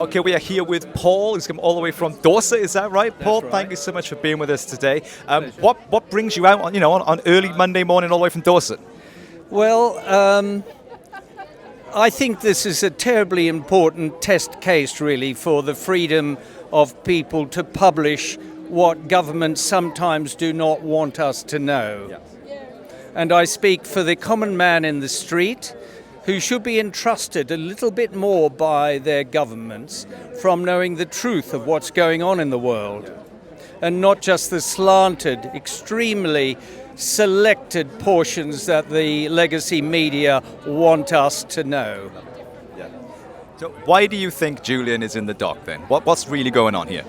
Okay, we are here with Paul. He's come all the way from Dorset. Is that right, Paul? right. Thank you so much for being with us today. What brings you out on early Monday morning all the way from Dorset? Well, I think this is a terribly important test case, really, for the freedom of people to publish what governments sometimes do not want us to know. Yeah. And I speak for the common man in the street, who should be entrusted a little bit more by their governments from knowing the truth of what's going on in the world, and not just the slanted, extremely selected portions that the legacy media want us to know. Yeah. So why do you think Julian is in the dock then? What's really going on here?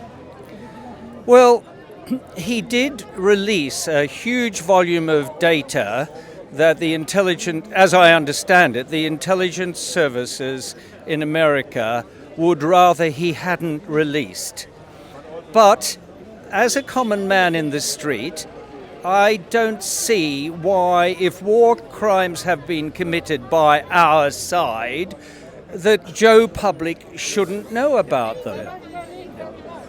Well, he did release a huge volume of data that as I understand it, the intelligence services in America would rather he hadn't released. But as a common man in the street, I don't see why, if war crimes have been committed by our side, that Joe public shouldn't know about them.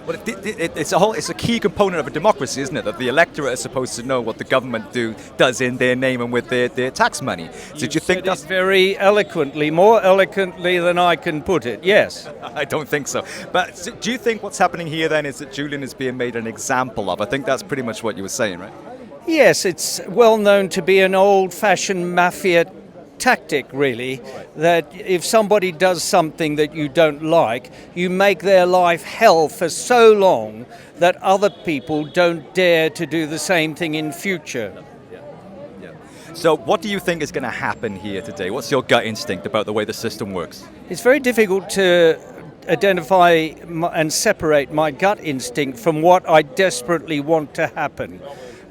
Well, it's a key component of a democracy, isn't it? That the electorate is supposed to know what the government does in their name and with their tax money. So do you think that's very eloquently, more eloquently than I can put it? Yes. I don't think so. But do you think what's happening here then is that Julian is being made an example of? I think that's pretty much what you were saying, right? Yes, it's well known to be an old-fashioned mafia tactic, really, that if somebody does something that you don't like, you make their life hell for so long that other people don't dare to do the same thing in future. Yeah. So what do you think is going to happen here today? What's your gut instinct about the way the system works? It's very difficult to identify and separate my gut instinct from what I desperately want to happen.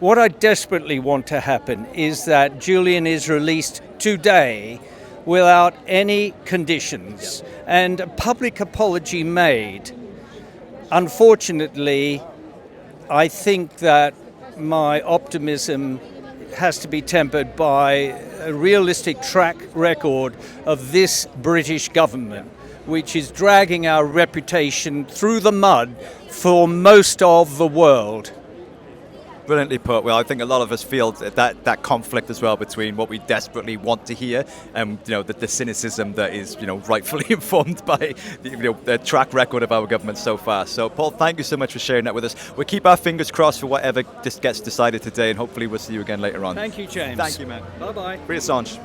What I desperately want to happen is that Julian is released today without any conditions and a public apology made. Unfortunately, I think that my optimism has to be tempered by a realistic track record of this British government, which is dragging our reputation through the mud for most of the world. Brilliantly put. Well, I think a lot of us feel that conflict as well between what we desperately want to hear and the cynicism that is rightfully informed by the track record of our government so far. So, Paul, thank you so much for sharing that with us. We'll keep our fingers crossed for whatever gets decided today, and hopefully we'll see you again later on. Thank you, James. Thank you, man. Bye-bye. Free Assange.